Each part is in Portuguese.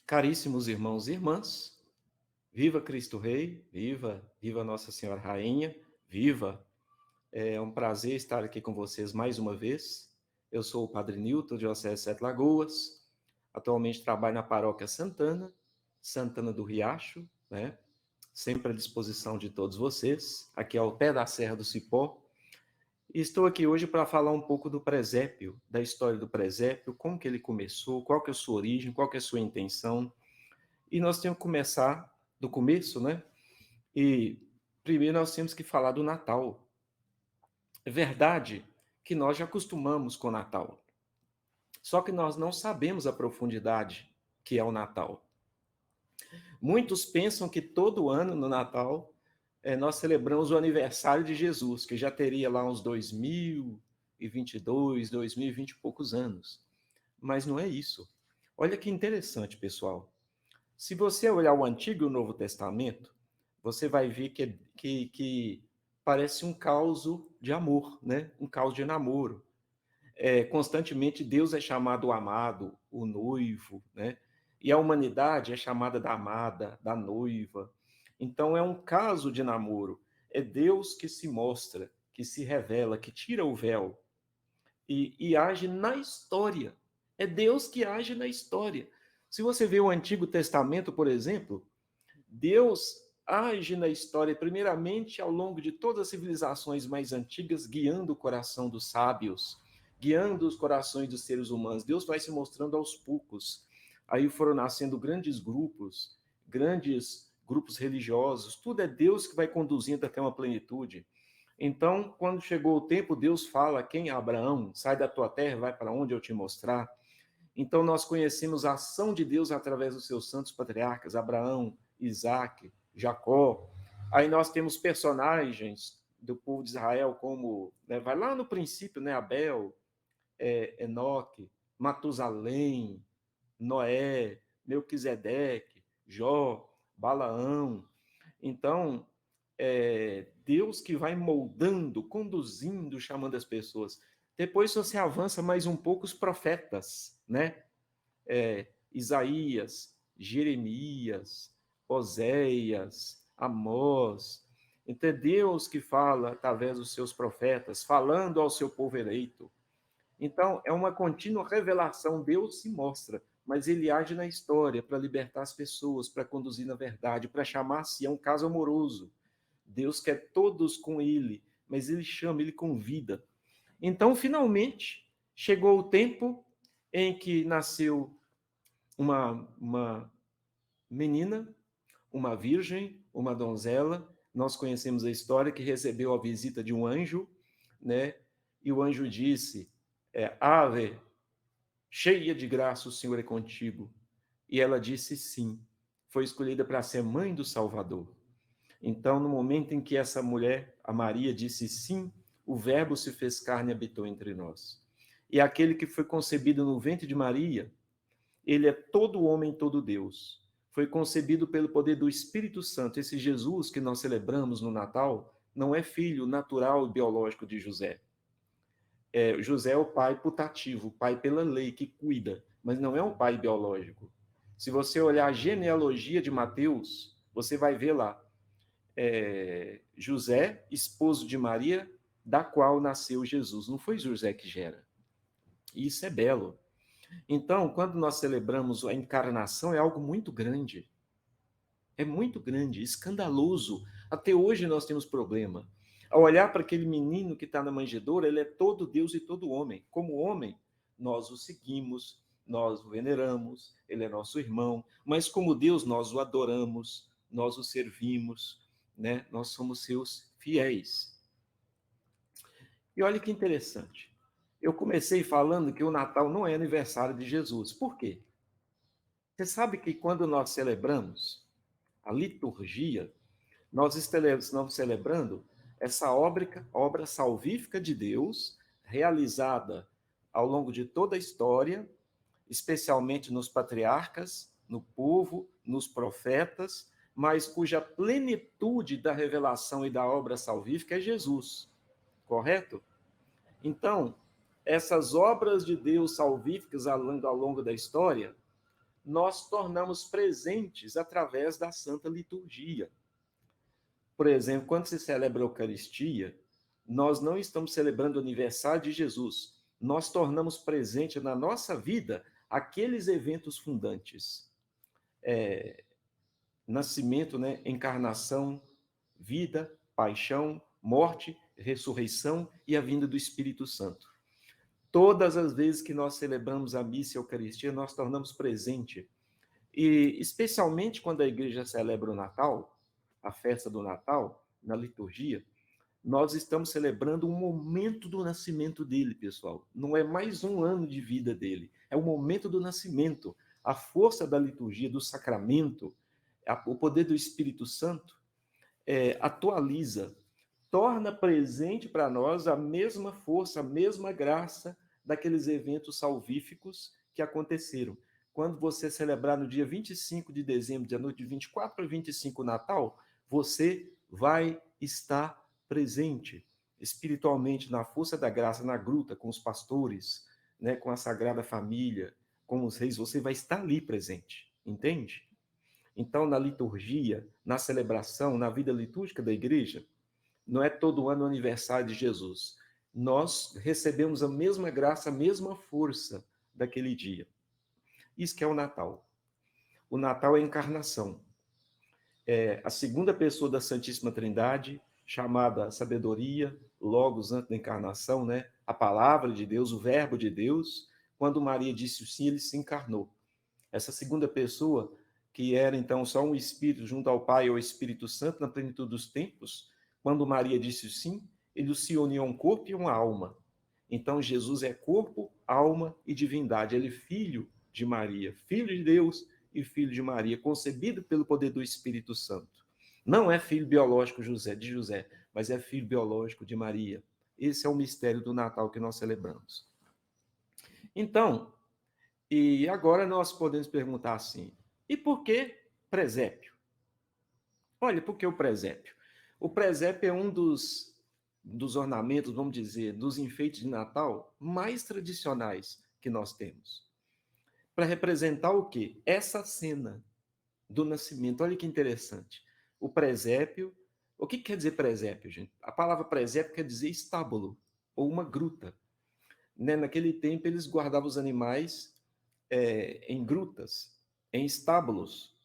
Caríssimos irmãos e irmãs, viva Cristo Rei, viva Nossa Senhora Rainha, viva! É um prazer estar aqui com vocês mais uma vez. Eu sou o Padre Nilton, diocese de Sete Lagoas. Atualmente trabalho na paróquia Santana do Riacho, né? Sempre à disposição de todos vocês, aqui ao pé da Serra do Cipó. E estou aqui hoje para falar um pouco do presépio, da história do presépio, como que ele começou, qual que é a sua origem, qual que é a sua intenção. E nós temos que começar do começo, né? E primeiro nós temos que falar do Natal. É verdade que nós já acostumamos com o Natal, só que nós não sabemos a profundidade que é o Natal. Muitos pensam que todo ano no Natal nós celebramos o aniversário de Jesus, que já teria lá uns 2022, 2020 e poucos anos. Mas não é isso. Olha que interessante, pessoal. Se você olhar o Antigo e o Novo Testamento, você vai ver que parece um caos de amor, né? Um caos de namoro. Constantemente Deus é chamado o amado, o noivo, né? E a humanidade é chamada da amada, da noiva. Então é um caso de namoro. É Deus que se mostra, que se revela, que tira o véu e age na história. É Deus que age na história. Se você vê o Antigo Testamento, por exemplo, Deus age na história, primeiramente ao longo de todas as civilizações mais antigas, guiando o coração dos sábios, guiando os corações dos seres humanos. Deus vai se mostrando aos poucos. Aí foram nascendo grandes grupos religiosos. Tudo é Deus que vai conduzindo até uma plenitude. Então, quando chegou o tempo, Deus fala: quem é Abraão? Sai da tua terra, vai para onde eu te mostrar. Então, nós conhecemos a ação de Deus através dos seus santos patriarcas, Abraão, Isaac, Jacó. Aí nós temos personagens do povo de Israel, como, né, vai lá no princípio, né, Abel, Enoque, Matusalém, Noé, Melquisedeque, Jó, Balaão. Então, Deus que vai moldando, conduzindo, chamando as pessoas. Depois, se você avança mais um pouco, os profetas, né? Isaías, Jeremias, Oséias, Amós. Então, é Deus que fala através dos seus profetas, falando ao seu povo eleito. Então, é uma contínua revelação. Deus se mostra, mas ele age na história para libertar as pessoas, para conduzir na verdade, para chamar-se a um caso amoroso. Deus quer todos com ele, mas ele chama, ele convida. Então, finalmente, chegou o tempo em que nasceu uma menina, uma virgem, uma donzela. Nós conhecemos a história que recebeu a visita de um anjo, né? E o anjo disse: Ave, cheia de graça, o Senhor é contigo. E ela disse sim. Foi escolhida para ser mãe do Salvador. Então, no momento em que essa mulher, a Maria, disse sim, o Verbo se fez carne e habitou entre nós. E aquele que foi concebido no ventre de Maria, ele é todo homem, todo Deus. Foi concebido pelo poder do Espírito Santo. Esse Jesus que nós celebramos no Natal não é filho natural e biológico de José. José é o pai putativo, o pai pela lei, que cuida, mas não é um pai biológico. Se você olhar a genealogia de Mateus, você vai ver lá José, esposo de Maria, da qual nasceu Jesus. Não foi José que gera. E isso é belo. Então, quando nós celebramos a encarnação, é algo muito grande. É muito grande, escandaloso. Até hoje nós temos problema. Ao olhar para aquele menino que está na manjedoura, ele é todo Deus e todo homem. Como homem, nós o seguimos, nós o veneramos, ele é nosso irmão. Mas como Deus, nós o adoramos, nós o servimos, né? Nós somos seus fiéis. E olha que interessante. Eu comecei falando que o Natal não é aniversário de Jesus. Por quê? Você sabe que quando nós celebramos a liturgia, nós estamos celebrando essa obra salvífica de Deus, realizada ao longo de toda a história, especialmente nos patriarcas, no povo, nos profetas, mas cuja plenitude da revelação e da obra salvífica é Jesus, correto? Então, essas obras de Deus salvíficas ao longo da história, nós tornamos presentes através da Santa Liturgia. Por exemplo, quando se celebra a Eucaristia, nós não estamos celebrando o aniversário de Jesus, nós tornamos presente na nossa vida aqueles eventos fundantes. Nascimento, né? Encarnação, vida, paixão, morte, ressurreição e a vinda do Espírito Santo. Todas as vezes que nós celebramos a missa e a Eucaristia, nós tornamos presente. E especialmente quando a igreja celebra o Natal, a festa do Natal, na liturgia, nós estamos celebrando um momento do nascimento dele, pessoal. Não é mais um ano de vida dele, é o momento do nascimento. A força da liturgia, do sacramento, o poder do Espírito Santo atualiza, torna presente para nós a mesma força, a mesma graça daqueles eventos salvíficos que aconteceram. Quando você celebrar no dia 25 de dezembro, da noite de 24 para 25, Natal, você vai estar presente espiritualmente na força da graça, na gruta, com os pastores, né, com a Sagrada Família, com os reis, você vai estar ali presente, entende? Então, na liturgia, na celebração, na vida litúrgica da igreja, não é todo ano o aniversário de Jesus. Nós recebemos a mesma graça, a mesma força daquele dia. Isso que é o Natal. O Natal é a encarnação. É a segunda pessoa da Santíssima Trindade, chamada sabedoria, logos antes da encarnação, né? A palavra de Deus, o verbo de Deus. Quando Maria disse o sim, ele se encarnou. Essa segunda pessoa, que era então só um espírito junto ao Pai ou Espírito Santo na plenitude dos tempos, quando Maria disse o sim, ele se uniu a um corpo e uma alma. Então Jesus é corpo, alma e divindade. Ele é filho de Maria, filho de Deus e filho de Maria, concebido pelo poder do Espírito Santo. Não é filho biológico de José, mas é filho biológico de Maria. Esse é o mistério do Natal que nós celebramos. Então, e agora nós podemos perguntar assim: e por que presépio? Olha, por que o presépio? O presépio é um dos ornamentos, vamos dizer, dos enfeites de Natal mais tradicionais que nós temos. Para representar o quê? Essa cena do nascimento. Olha que interessante. O presépio. O que quer dizer presépio, gente? A palavra presépio quer dizer estábulo ou uma gruta. Né? Naquele tempo, eles guardavam os animais em grutas, em estábulos.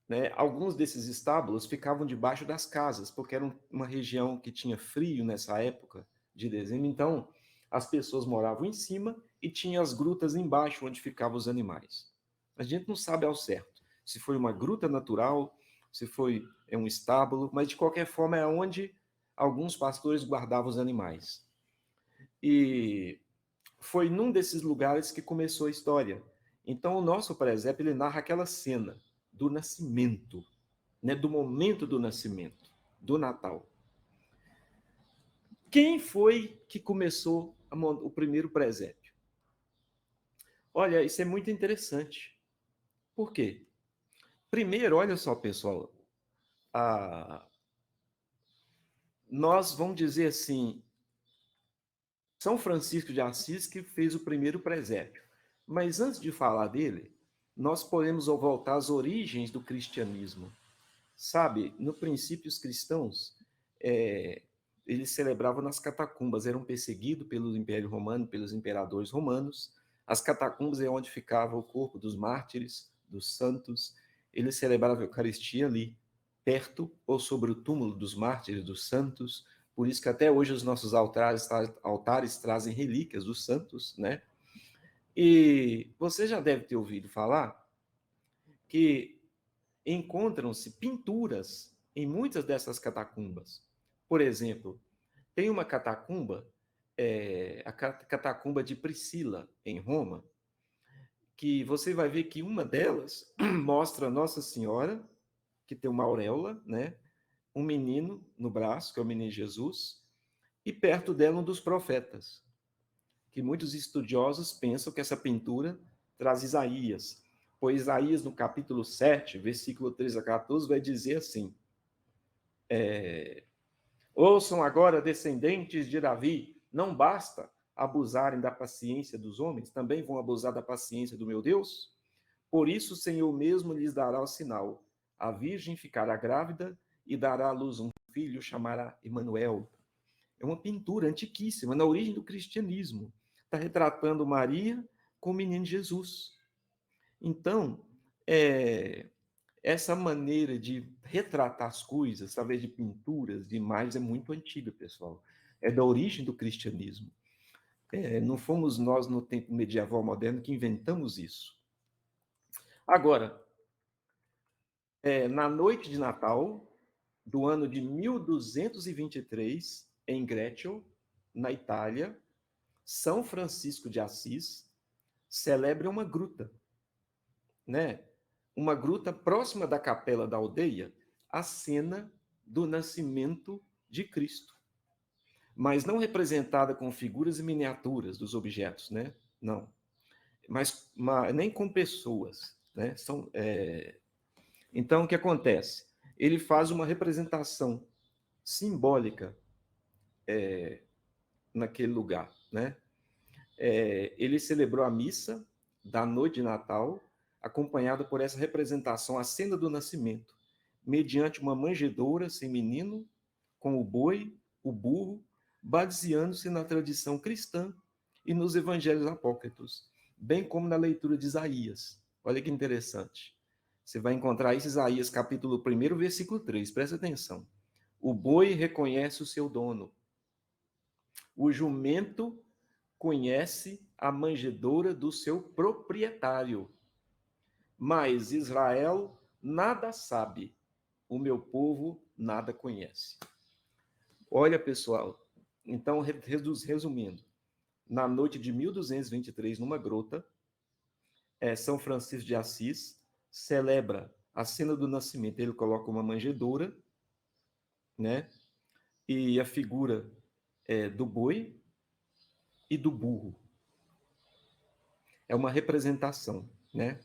Né? Alguns desses estábulos ficavam debaixo das casas, porque era uma região que tinha frio nessa época de dezembro. Então, as pessoas moravam em cima e tinha as grutas embaixo, onde ficavam os animais. A gente não sabe ao certo se foi uma gruta natural, se foi um estábulo, mas de qualquer forma é onde alguns pastores guardavam os animais. E foi num desses lugares que começou a história. Então, o nosso presépio, ele narra aquela cena do nascimento, né, do momento do nascimento, do Natal. Quem foi que começou o primeiro presépio? Olha, isso é muito interessante. Por quê? Primeiro, olha só, pessoal, nós vamos dizer assim, São Francisco de Assis que fez o primeiro presépio. Mas antes de falar dele, nós podemos voltar às origens do cristianismo. Sabe, no princípio, os cristãos, eles celebravam nas catacumbas, eram perseguidos pelo Império Romano, pelos imperadores romanos. As catacumbas é onde ficava o corpo dos mártires, dos santos. Eles celebravam a Eucaristia ali, perto ou sobre o túmulo dos mártires, dos santos. Por isso que até hoje os nossos altares trazem relíquias dos santos, né? E você já deve ter ouvido falar que encontram-se pinturas em muitas dessas catacumbas. Por exemplo, tem uma catacumba, a catacumba de Priscila, em Roma, que você vai ver que uma delas mostra Nossa Senhora, que tem uma auréola, né? Um menino no braço, que é o menino Jesus, e perto dela um dos profetas, que muitos estudiosos pensam que essa pintura traz Isaías. Pois Isaías, no capítulo 7, versículo 13 a 14, vai dizer assim: ouçam agora, descendentes de Davi, não basta abusarem da paciência dos homens, também vão abusar da paciência do meu Deus? Por isso o Senhor mesmo lhes dará o sinal. A virgem ficará grávida e dará à luz um filho, chamará Emanuel. É uma pintura antiquíssima, na origem do cristianismo. Está retratando Maria com o menino Jesus. Então, essa maneira de retratar as coisas, através de pinturas, de imagens, é muito antiga, pessoal. É da origem do cristianismo. Não fomos nós, no tempo medieval moderno, que inventamos isso. Agora, na noite de Natal do ano de 1223, em Greccio, na Itália, São Francisco de Assis celebra uma gruta, né? Uma gruta próxima da capela da aldeia, a cena do nascimento de Cristo, mas não representada com figuras e miniaturas dos objetos, né? Não, mas nem com pessoas, né? Então, o que acontece? Ele faz uma representação simbólica naquele lugar, né? Ele celebrou a missa da noite de Natal, acompanhada por essa representação, a cena do nascimento, mediante uma manjedoura sem menino, com o boi, o burro, baseando-se na tradição cristã e nos evangelhos apócrifos, bem como na leitura de Isaías. Olha que interessante. Você vai encontrar isso em Isaías capítulo 1, versículo 3. Presta atenção. O boi reconhece o seu dono. O jumento conhece a manjedoura do seu proprietário. Mas Israel nada sabe, o meu povo nada conhece. Olha, pessoal, então, resumindo, na noite de 1223, numa grota, São Francisco de Assis celebra a cena do nascimento. Ele coloca uma manjedoura, né? E a figura do boi e do burro. É uma representação, né?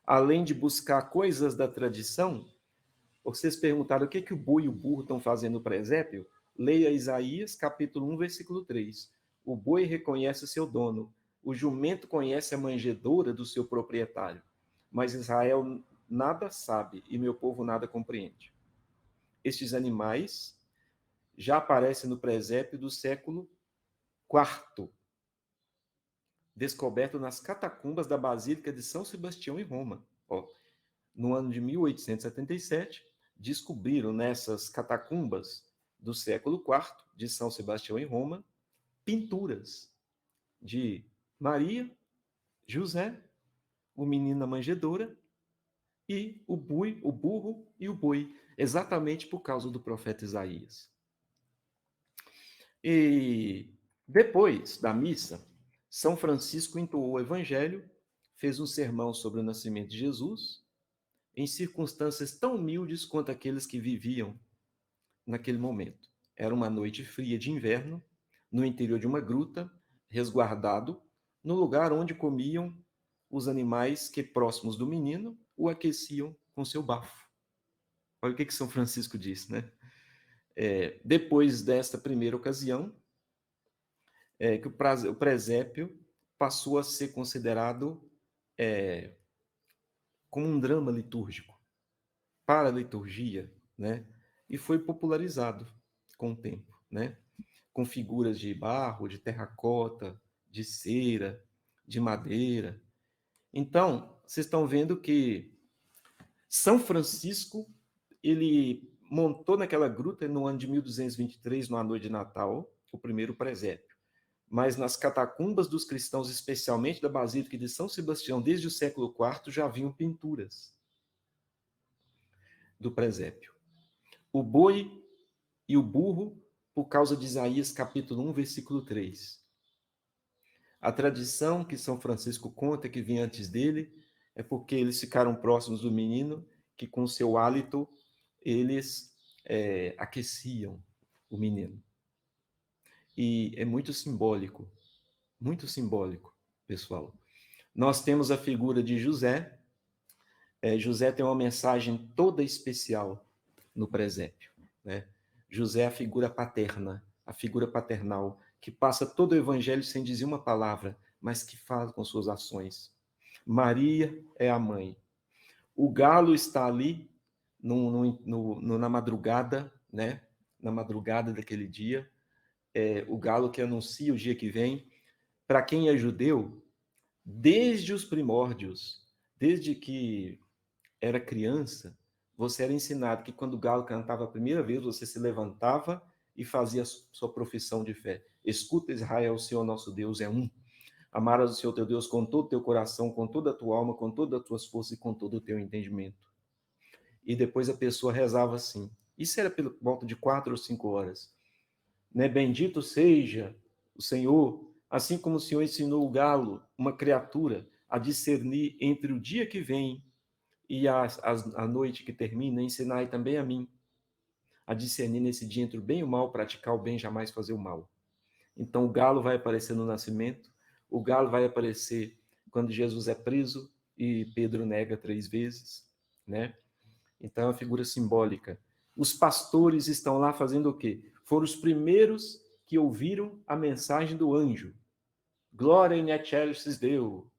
Além de buscar coisas da tradição, vocês perguntaram o que o boi e o burro estão fazendo no presépio? Leia Isaías, capítulo 1, versículo 3. O boi reconhece o seu dono, o jumento conhece a manjedoura do seu proprietário, mas Israel nada sabe e meu povo nada compreende. Estes animais já aparecem no presépio do século IV, descoberto nas catacumbas da Basílica de São Sebastião, em Roma. No ano de 1877, descobriram nessas catacumbas do século IV, de São Sebastião, em Roma, pinturas de Maria, José, o menino na manjedoura e o burro e o boi, exatamente por causa do profeta Isaías. E depois da missa, São Francisco entoou o evangelho, fez um sermão sobre o nascimento de Jesus, em circunstâncias tão humildes quanto aqueles que viviam naquele momento. Era uma noite fria de inverno, no interior de uma gruta, resguardado, no lugar onde comiam os animais que, próximos do menino, o aqueciam com seu bafo. Olha o que São Francisco diz, né? Depois desta primeira ocasião, que o presépio passou a ser considerado como um drama litúrgico, para a liturgia, né? E foi popularizado com o tempo, né? Com figuras de barro, de terracota, de cera, de madeira. Então, vocês estão vendo que São Francisco, ele montou naquela gruta no ano de 1223, numa noite de Natal, o primeiro presépio. Mas nas catacumbas dos cristãos, especialmente da Basílica de São Sebastião, desde o século IV, já haviam pinturas do presépio. O boi e o burro, por causa de Isaías capítulo 1, versículo 3. A tradição que São Francisco conta, que vinha antes dele, é porque eles ficaram próximos do menino, que com seu hálito eles aqueciam o menino. E é muito simbólico, pessoal. Nós temos a figura de José, José tem uma mensagem toda especial no presépio, né? José é a figura paterna, a figura paternal, que passa todo o evangelho sem dizer uma palavra, mas que fala com suas ações. Maria é a mãe. O galo está ali na madrugada, né? Na madrugada daquele dia, o galo que anuncia o dia que vem. Para quem é judeu, desde os primórdios, desde que era criança, você era ensinado que quando o galo cantava a primeira vez, você se levantava e fazia a sua profissão de fé. Escuta, Israel, o Senhor nosso Deus é um. Amarás o Senhor teu Deus com todo o teu coração, com toda a tua alma, com todas as tuas forças e com todo o teu entendimento. E depois a pessoa rezava assim. Isso era pelo volta de 4 ou 5 horas. Né? Bendito seja o Senhor, assim como o Senhor ensinou o galo, uma criatura, a discernir entre o dia que vem e a noite que termina, ensinai também a mim a discernir nesse dia entre o bem e o mal, praticar o bem, jamais fazer o mal. Então o galo vai aparecer no nascimento, o galo vai aparecer quando Jesus é preso e Pedro nega 3 vezes, né? Então é uma figura simbólica. Os pastores estão lá fazendo o quê? Foram os primeiros que ouviram a mensagem do anjo. Glória in excelsis Deo,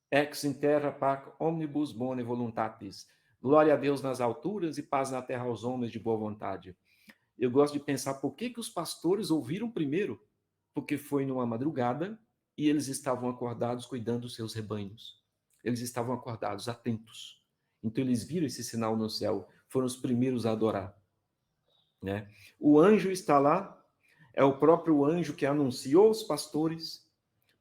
ex in terra pax omnibus bone voluntatis. Glória a Deus nas alturas e paz na terra aos homens de boa vontade. Eu gosto de pensar por que os pastores ouviram primeiro, porque foi numa madrugada e eles estavam acordados cuidando dos seus rebanhos. Eles estavam acordados, atentos. Então eles viram esse sinal no céu, foram os primeiros a adorar, né? O anjo está lá, é o próprio anjo que anunciou os pastores,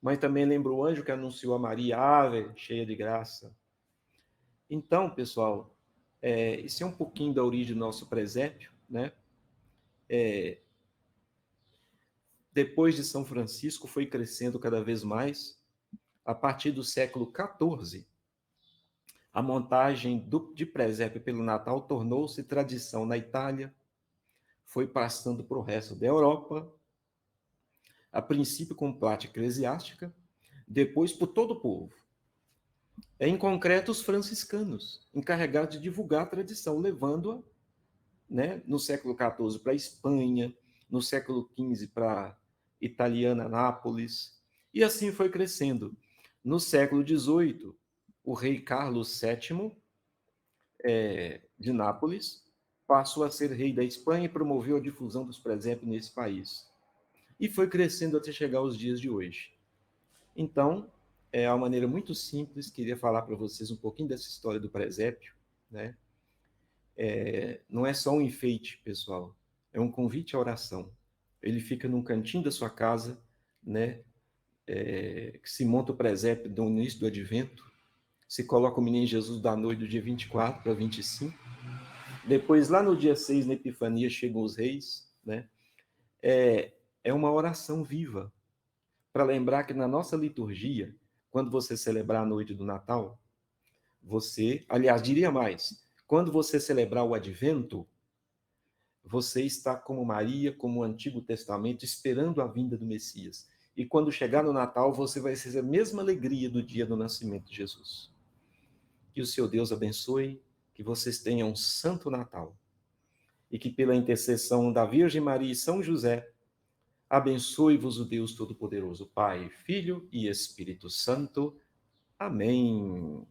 mas também lembra o anjo que anunciou a Maria, ave, cheia de graça. Então, pessoal, isso é um pouquinho da origem do nosso presépio, né? Depois de São Francisco, foi crescendo cada vez mais. A partir do século XIV, a montagem de presépio pelo Natal tornou-se tradição na Itália, foi passando para o resto da Europa, a princípio com prática eclesiástica, depois por todo o povo. Em concreto, os franciscanos, encarregados de divulgar a tradição, levando-a, né, no século XIV para a Espanha, no século XV para italiana Nápoles, e assim foi crescendo. No século XVIII, o rei Carlos VII de Nápoles passou a ser rei da Espanha e promoveu a difusão dos presépios nesse país. E foi crescendo até chegar aos dias de hoje. Então, é uma maneira muito simples, queria falar para vocês um pouquinho dessa história do presépio, né? Não é só um enfeite, pessoal, é um convite à oração. Ele fica num cantinho da sua casa, né? Que se monta o presépio no início do advento, se coloca o menino Jesus da noite do dia 24 para 25, depois lá no dia 6, na Epifania, chegam os reis, né? É uma oração viva, para lembrar que na nossa liturgia, quando você celebrar a noite do Natal, você, aliás, diria mais, quando você celebrar o advento, você está como Maria, como o Antigo Testamento, esperando a vinda do Messias. E quando chegar no Natal, você vai ter a mesma alegria do dia do nascimento de Jesus. Que o seu Deus abençoe, que vocês tenham um santo Natal. E que pela intercessão da Virgem Maria e São José, abençoe-vos o Deus Todo-Poderoso, Pai, Filho e Espírito Santo. Amém.